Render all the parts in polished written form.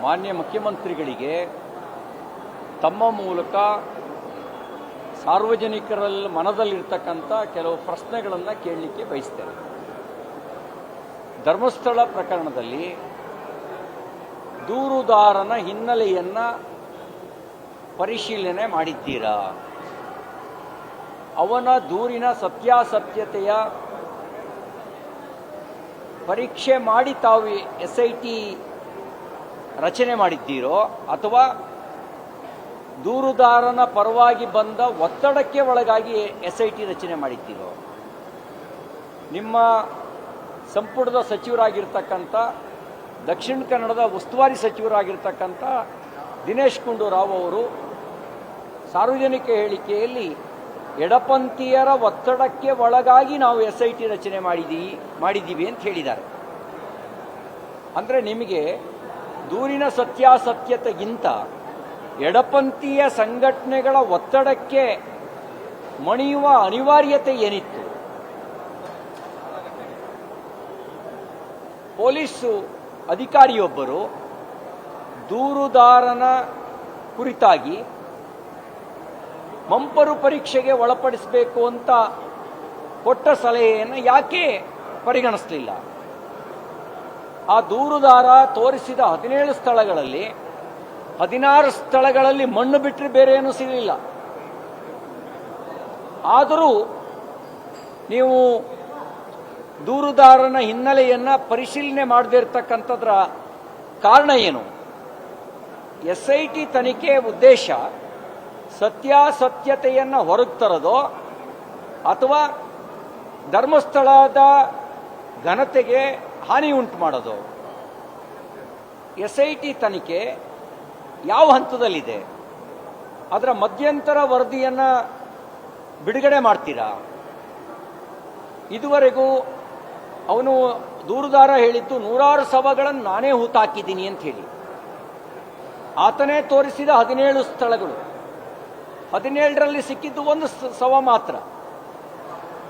ಮಾನ್ಯ ಮುಖ್ಯಮಂತ್ರಿಗಳಿಗೆ ತಮ್ಮ ಮೂಲಕ ಸಾರ್ವಜನಿಕರಲ್ಲಿ ಮನದಲ್ಲಿರ್ತಕ್ಕಂಥ ಕೆಲವು ಪ್ರಶ್ನೆಗಳನ್ನು ಕೇಳಲಿಕ್ಕೆ ಬಯಸ್ತೇನೆ. ಧರ್ಮಸ್ಥಳ ಪ್ರಕರಣದಲ್ಲಿ ದೂರುದಾರನ ಹಿನ್ನೆಲೆಯನ್ನು ಪರಿಶೀಲನೆ ಮಾಡಿದ್ದೀರಾ? ಅವನ ದೂರಿನ ಸತ್ಯಾಸತ್ಯತೆಯ ಪರೀಕ್ಷೆ ಮಾಡಿ ತಾವು SIT ರಚನೆ ಮಾಡಿದ್ದೀರೋ ಅಥವಾ ದೂರುದಾರನ ಪರವಾಗಿ ಬಂದ ಒತ್ತಡಕ್ಕೆ ಒಳಗಾಗಿ SIT ರಚನೆ ಮಾಡಿದ್ದೀರೋ? ನಿಮ್ಮ ಸಂಪುಟದ ಸಚಿವರಾಗಿರ್ತಕ್ಕಂಥ ದಕ್ಷಿಣ ಕನ್ನಡದ ಉಸ್ತುವಾರಿ ಸಚಿವರಾಗಿರ್ತಕ್ಕಂಥ ದಿನೇಶ್ ಗುಂಡೂರಾವ್ ಅವರು ಸಾರ್ವಜನಿಕ ಹೇಳಿಕೆಯಲ್ಲಿ ಎಡಪಂಥೀಯರ ಒತ್ತಡಕ್ಕೆ ಒಳಗಾಗಿ ನಾವು SIT ರಚನೆ ಮಾಡಿದ್ದೀವಿ ಅಂತ ಹೇಳಿದ್ದಾರೆ. ಅಂದರೆ ನಿಮಗೆ ದೂರಿನ ಸತ್ಯಾಸತ್ಯತೆಗಿಂತ ಎಡಪಂಥೀಯ ಸಂಘಟನೆಗಳ ಒತ್ತಡಕ್ಕೆ ಮಣಿಯುವ ಅನಿವಾರ್ಯತೆ ಏನಿತ್ತು? ಪೊಲೀಸು ಅಧಿಕಾರಿಯೊಬ್ಬರು ದೂರುದಾರನ ಕುರಿತಾಗಿ ಮಂಪರು ಪರೀಕ್ಷೆಗೆ ಒಳಪಡಿಸಬೇಕು ಅಂತ ಕೊಟ್ಟ ಸಲಹೆಯನ್ನು ಯಾಕೆ ಪರಿಗಣಿಸಲಿಲ್ಲ? ಆ ದೂರುದಾರ ತೋರಿಸಿದ 17 ಸ್ಥಳಗಳಲ್ಲಿ 16 ಸ್ಥಳಗಳಲ್ಲಿ ಮಣ್ಣು ಬಿಟ್ಟರೆ ಬೇರೆ ಏನೂ ಸಿಗಲಿಲ್ಲ. ಆದರೂ ನೀವು ದೂರುದಾರನ ಹಿನ್ನೆಲೆಯನ್ನು ಪರಿಶೀಲನೆ ಮಾಡದೇ ಇರತಕ್ಕಂಥದ್ರ ಕಾರಣ ಏನು? SIT ತನಿಖೆ ಉದ್ದೇಶ ಸತ್ಯಾಸತ್ಯತೆಯನ್ನು ಹೊರಗೆ ತರೋದೋ ಅಥವಾ ಧರ್ಮಸ್ಥಳದ ಘನತೆಗೆ ಹಾನಿ ಉಂಟು ಮಾಡೋದು? SIT ತನಿಖೆ ಯಾವ ಹಂತದಲ್ಲಿದೆ? ಅದರ ಮಧ್ಯಂತರ ವರದಿಯನ್ನು ಬಿಡುಗಡೆ ಮಾಡ್ತೀರಾ? ಇದುವರೆಗೂ ಅವನು ದೂರುದಾರ ಹೇಳಿದ್ದು 100 ಶವಗಳನ್ನು ನಾನೇ ಹೂತಾಕಿದ್ದೀನಿ ಅಂತ ಹೇಳಿ. ಆತನೇ ತೋರಿಸಿದ 17 ಸ್ಥಳಗಳು, 17ರಲ್ಲಿ ಸಿಕ್ಕಿದ್ದು ಒಂದು ಶವ ಮಾತ್ರ.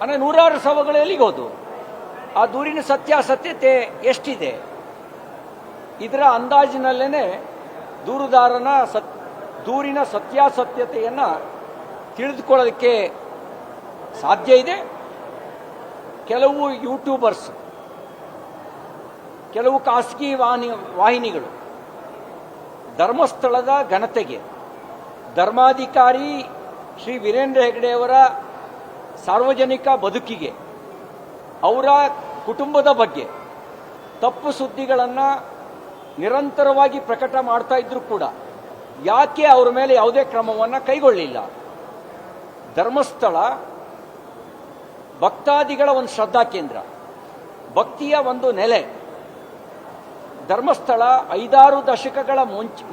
ಅಂದರೆ 100 ಶವಗಳು ಎಲ್ಲಿಗೆ ಹೋದು? ಆ ದೂರಿನ ಸತ್ಯಾಸತ್ಯತೆ ಎಷ್ಟಿದೆ? ಇದರ ಅಂದಾಜಿನಲ್ಲೇ ದೂರುದಾರನ ದೂರಿನ ಸತ್ಯಾಸತ್ಯತೆಯನ್ನು ತಿಳಿದುಕೊಳ್ಳೋದಕ್ಕೆ ಸಾಧ್ಯ ಇದೆ. ಕೆಲವು ಯೂಟ್ಯೂಬರ್ಸ್, ಕೆಲವು ಖಾಸಗಿ ವಾಹಿನಿಗಳು ಧರ್ಮಸ್ಥಳದ ಘನತೆಗೆ, ಧರ್ಮಾಧಿಕಾರಿ ಶ್ರೀ ವೀರೇಂದ್ರ ಹೆಗ್ಗಡೆಯವರ ಸಾರ್ವಜನಿಕ ಬದುಕಿಗೆ, ಅವರ ಕುಟುಂಬದ ಬಗ್ಗೆ ತಪ್ಪು ಸುದ್ದಿಗಳನ್ನು ನಿರಂತರವಾಗಿ ಪ್ರಕಟ ಮಾಡ್ತಾ ಇದ್ರು ಕೂಡ ಯಾಕೆ ಅವರ ಮೇಲೆ ಯಾವುದೇ ಕ್ರಮವನ್ನು ಕೈಗೊಳ್ಳಲಿಲ್ಲ? ಧರ್ಮಸ್ಥಳ ಭಕ್ತಾದಿಗಳ ಒಂದು ಶ್ರದ್ಧಾ ಕೇಂದ್ರ, ಭಕ್ತಿಯ ಒಂದು ನೆಲೆ. ಧರ್ಮಸ್ಥಳ 5-6 ದಶಕಗಳ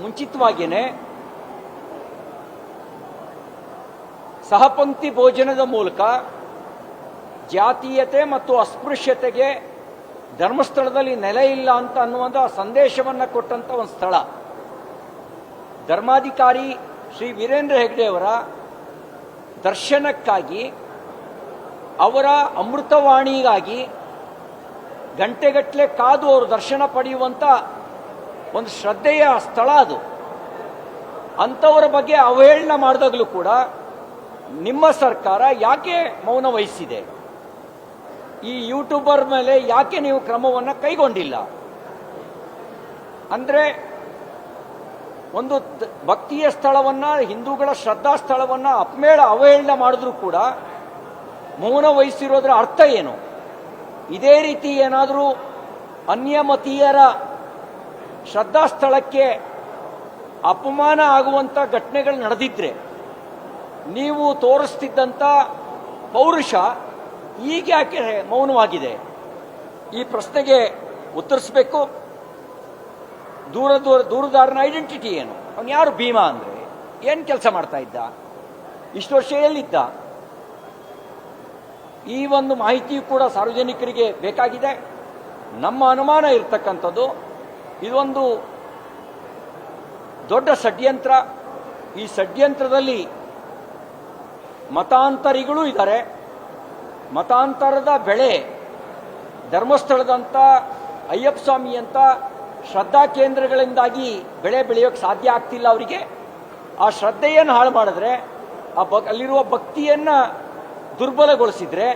ಮುಂಚಿತವಾಗಿಯೇ ಸಹಪಂಕ್ತಿ ಭೋಜನದ ಮೂಲಕ ಜಾತೀಯತೆ ಮತ್ತು ಅಸ್ಪೃಶ್ಯತೆಗೆ ಧರ್ಮಸ್ಥಳದಲ್ಲಿ ನೆಲೆ ಇಲ್ಲ ಅಂತ ಅನ್ನುವಂಥ ಸಂದೇಶವನ್ನು ಕೊಟ್ಟಂಥ ಒಂದು ಸ್ಥಳ. ಧರ್ಮಾಧಿಕಾರಿ ಶ್ರೀ ವೀರೇಂದ್ರ ಹೆಗ್ಗಡೆಯವರ ದರ್ಶನಕ್ಕಾಗಿ, ಅವರ ಅಮೃತವಾಣಿಗಾಗಿ ಗಂಟೆಗಟ್ಟಲೆ ಕಾದು ಅವರು ದರ್ಶನ ಪಡೆಯುವಂಥ ಒಂದು ಶ್ರದ್ಧೆಯ ಸ್ಥಳ ಅದು. ಅಂಥವರ ಬಗ್ಗೆ ಅವಹೇಳನ ಮಾಡಿದಾಗಲೂ ಕೂಡ ನಿಮ್ಮ ಸರ್ಕಾರ ಯಾಕೆ ಮೌನ ವಹಿಸಿದೆ? ಈ ಯೂಟ್ಯೂಬರ್ ಮೇಲೆ ಯಾಕೆ ನೀವು ಕ್ರಮವನ್ನು ಕೈಗೊಂಡಿಲ್ಲ? ಅಂದರೆ ಒಂದು ಭಕ್ತಿಯ ಸ್ಥಳವನ್ನು, ಹಿಂದೂಗಳ ಶ್ರದ್ಧಾ ಸ್ಥಳವನ್ನು ಅವಹೇಳನ ಮಾಡಿದ್ರೂ ಕೂಡ ಮೌನ ವಹಿಸಿರೋದ್ರ ಅರ್ಥ ಏನು? ಇದೇ ರೀತಿ ಏನಾದರೂ ಅನ್ಯಮತೀಯರ ಶ್ರದ್ಧಾ ಸ್ಥಳಕ್ಕೆ ಅಪಮಾನ ಆಗುವಂಥ ಘಟನೆಗಳು ನಡೆದಿದ್ರೆ ನೀವು ತೋರಿಸ್ತಿದ್ದಂಥ ಪೌರುಷ ಈಗ ಯಾಕೆ ಮೌನವಾಗಿದೆ? ಈ ಪ್ರಶ್ನೆಗೆ ಉತ್ತರಿಸಬೇಕು. ದೂರುದಾರನ ಐಡೆಂಟಿಟಿ ಏನು? ಅವನು ಯಾರು? ಭೀಮಾ ಅಂದರೆ ಏನು ಕೆಲಸ ಮಾಡ್ತಾ ಇದ್ದ? ಇಷ್ಟು ವರ್ಷ ಎಲ್ಲಿದ್ದ? ಈ ಒಂದು ಮಾಹಿತಿಯು ಕೂಡ ಸಾರ್ವಜನಿಕರಿಗೆ ಬೇಕಾಗಿದೆ. ನಮ್ಮ ಅನುಮಾನ ಇರತಕ್ಕಂಥದ್ದು ಇದೊಂದು ದೊಡ್ಡ ಷಡ್ಯಂತ್ರ. ಈ ಷಡ್ಯಂತ್ರದಲ್ಲಿ ಮತಾಂತರಿಗಳು ಇದ್ದಾರೆ. ಮತಾಂತರದ ಬೆಳೆ ಧರ್ಮಸ್ಥಳದಂಥ ಅಯ್ಯಪ್ಪ ಸ್ವಾಮಿ ಅಂತ ಶ್ರದ್ಧಾ ಕೇಂದ್ರಗಳಿಂದಾಗಿ ಬೆಳೆ ಬೆಳೆಯೋಕೆ ಸಾಧ್ಯ ಆಗ್ತಿಲ್ಲ ಅವರಿಗೆ. ಆ ಶ್ರದ್ಧೆಯನ್ನು ಹಾಳು ಮಾಡಿದ್ರೆ, ಅಲ್ಲಿರುವ ಭಕ್ತಿಯನ್ನ ದುರ್ಬಲಗೊಳಿಸಿದ್ರೆ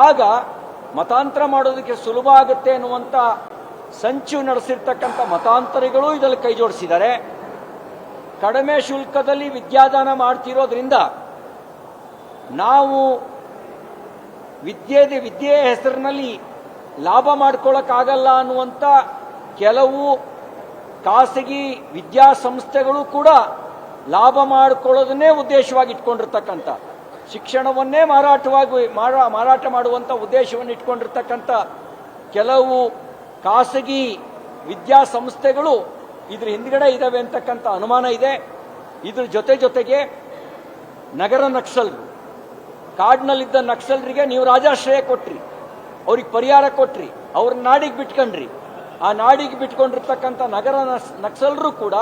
ಆಗ ಮತಾಂತರ ಮಾಡೋದಕ್ಕೆ ಸುಲಭ ಆಗುತ್ತೆ ಅನ್ನುವಂಥ ಸಂಚು ನಡೆಸಿರ್ತಕ್ಕಂಥ ಮತಾಂತರಿಗಳು ಇದರಲ್ಲಿ ಕೈ ಜೋಡಿಸಿದ್ದಾರೆ. ಕಡಿಮೆ ಶುಲ್ಕದಲ್ಲಿ ವಿದ್ಯಾದಾನ ಮಾಡ್ತಿರೋದ್ರಿಂದ ನಾವು ವಿದ್ಯೆಯ ಹೆಸರಿನಲ್ಲಿ ಲಾಭ ಮಾಡ್ಕೊಳ್ಳೋಕ್ಕಾಗಲ್ಲ ಅನ್ನುವಂಥ ಕೆಲವು ಖಾಸಗಿ ವಿದ್ಯಾಸಂಸ್ಥೆಗಳು ಕೂಡ ಲಾಭ ಮಾಡಿಕೊಳ್ಳೋದನ್ನೇ ಉದ್ದೇಶವಾಗಿ ಇಟ್ಕೊಂಡಿರ್ತಕ್ಕಂಥ, ಶಿಕ್ಷಣವನ್ನೇ ಮಾರಾಟ ಮಾಡುವಂಥ ಉದ್ದೇಶವನ್ನು ಇಟ್ಕೊಂಡಿರ್ತಕ್ಕಂಥ ಕೆಲವು ಖಾಸಗಿ ವಿದ್ಯಾಸಂಸ್ಥೆಗಳು ಇದ್ರ ಹಿಂದ್ಗಡೆ ಇದ್ದಾವೆ ಅಂತಕ್ಕಂಥ ಅನುಮಾನ ಇದೆ. ಇದ್ರ ಜೊತೆಗೆ ನಗರ ನಕ್ಸಲರು, ಕಾಡಿನಲ್ಲಿದ್ದ ನಕ್ಸಲರಿಗೆ ನೀವು ರಾಜಾಶ್ರಯ ಕೊಟ್ರಿ, ಅವ್ರಿಗೆ ಪರಿಹಾರ ಕೊಟ್ರಿ, ಅವ್ರ ನಾಡಿಗೆ ಬಿಟ್ಕೊಂಡ್ರಿ. ಆ ನಾಡಿಗೆ ಬಿಟ್ಕೊಂಡಿರ್ತಕ್ಕಂಥ ನಗರ ನಕ್ಸಲರು ಕೂಡ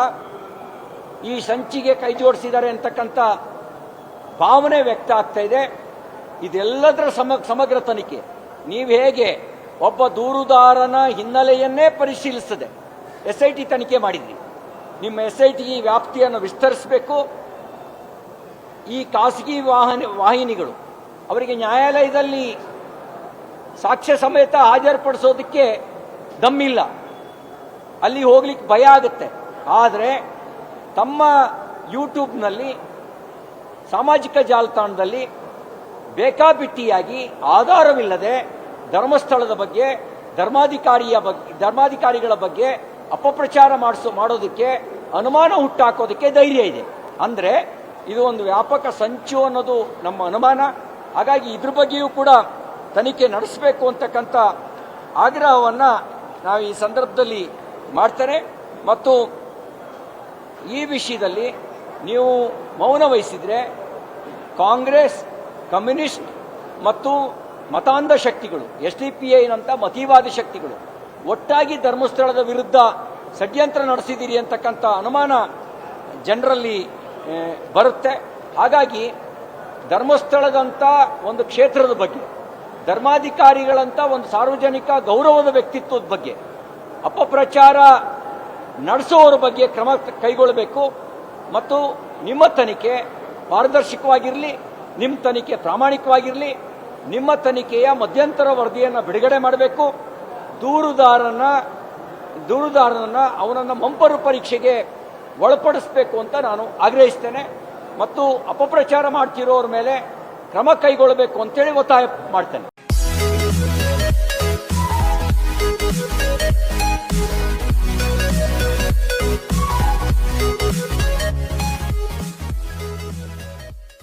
ಈ ಸಂಚಿಗೆ ಕೈ ಜೋಡಿಸಿದ್ದಾರೆ ಅಂತಕ್ಕಂಥ ಭಾವನೆ ವ್ಯಕ್ತ ಆಗ್ತಾ ಇದೆ. ಇದೆಲ್ಲದರ ಸಮಗ್ರ ತನಿಖೆ ನೀವು ಹೇಗೆ ಒಬ್ಬ ದೂರುದಾರನ ಹಿನ್ನೆಲೆಯನ್ನೇ ಪರಿಶೀಲಿಸದೆ SIT ತನಿಖೆ ಮಾಡಿದ್ರಿ, ನಿಮ್ಮ SIT ವ್ಯಾಪ್ತಿಯನ್ನು ವಿಸ್ತರಿಸಬೇಕು. ಈ ಖಾಸಗಿ ವಾಹಿನಿಗಳು ಅವರಿಗೆ ನ್ಯಾಯಾಲಯದಲ್ಲಿ ಸಾಕ್ಷ್ಯ ಸಮೇತ ಹಾಜರುಪಡಿಸೋದಕ್ಕೆ ದಮ್ಮಿಲ್ಲ, ಅಲ್ಲಿ ಹೋಗ್ಲಿಕ್ಕೆ ಭಯ ಆಗುತ್ತೆ. ಆದರೆ ತಮ್ಮ ಯೂಟ್ಯೂಬ್ನಲ್ಲಿ, ಸಾಮಾಜಿಕ ಜಾಲತಾಣದಲ್ಲಿ ಬೇಕಾಬಿಟ್ಟಿಯಾಗಿ ಆಧಾರವಿಲ್ಲದೆ ಧರ್ಮಸ್ಥಳದ ಬಗ್ಗೆ, ಧರ್ಮಾಧಿಕಾರಿಗಳ ಬಗ್ಗೆ ಅಪಪ್ರಚಾರ ಮಾಡೋದಕ್ಕೆ, ಅನುಮಾನ ಹುಟ್ಟಾಕೋದಕ್ಕೆ ಧೈರ್ಯ ಇದೆ. ಅಂದರೆ ಇದು ಒಂದು ವ್ಯಾಪಕ ಸಂಚು ಅನ್ನೋದು ನಮ್ಮ ಅನುಮಾನ. ಹಾಗಾಗಿ ಇದ್ರ ಬಗ್ಗೆಯೂ ಕೂಡ ತನಿಖೆ ನಡೆಸಬೇಕು ಅಂತಕ್ಕಂಥ ಆಗ್ರಹವನ್ನು ನಾವು ಈ ಸಂದರ್ಭದಲ್ಲಿ ಮಾಡ್ತೇನೆ. ಮತ್ತು ಈ ವಿಷಯದಲ್ಲಿ ನೀವು ಮೌನ ವಹಿಸಿದರೆ ಕಾಂಗ್ರೆಸ್, ಕಮ್ಯುನಿಸ್ಟ್ ಮತ್ತು ಮತಾಂಧ ಶಕ್ತಿಗಳು, SDPIನಂಥ ಮತೀವಾದಿ ಶಕ್ತಿಗಳು ಒಟ್ಟಾಗಿ ಧರ್ಮಸ್ಥಳದ ವಿರುದ್ಧ ಷಡ್ಯಂತ್ರ ನಡೆಸಿದ್ದೀರಿ ಅಂತಕ್ಕಂಥ ಅನುಮಾನ ಜನರಲ್ಲಿ ಬರುತ್ತೆ. ಹಾಗಾಗಿ ಧರ್ಮಸ್ಥಳದಂಥ ಒಂದು ಕ್ಷೇತ್ರದ ಬಗ್ಗೆ, ಧರ್ಮಾಧಿಕಾರಿಗಳಂಥ ಒಂದು ಸಾರ್ವಜನಿಕ ಗೌರವದ ವ್ಯಕ್ತಿತ್ವದ ಬಗ್ಗೆ ಅಪಪ್ರಚಾರ ನಡೆಸೋರ ಬಗ್ಗೆ ಕ್ರಮ ಕೈಗೊಳ್ಳಬೇಕು. ಮತ್ತು ನಿಮ್ಮ ತನಿಖೆ ಪಾರದರ್ಶಕವಾಗಿರಲಿ, ನಿಮ್ಮ ತನಿಖೆ ಪ್ರಾಮಾಣಿಕವಾಗಿರಲಿ. ನಿಮ್ಮ ತನಿಖೆಯ ಮಧ್ಯಂತರ ವರದಿಯನ್ನು ಬಿಡುಗಡೆ ಮಾಡಬೇಕು. ದೂರುದಾರನನ್ನ ಅವನನ್ನು ಮಂಪರು ಪರೀಕ್ಷೆಗೆ ಒಳಪಡಿಸಬೇಕು ಅಂತ ನಾನು ಆಗ್ರಹಿಸ್ತೇನೆ. ಮತ್ತು ಅಪಪ್ರಚಾರ ಮಾಡ್ತಿರೋರ ಮೇಲೆ ಕ್ರಮ ಕೈಗೊಳ್ಳಬೇಕು ಅಂತೇಳಿ ಒತ್ತಾಯ ಮಾಡ್ತೇನೆ.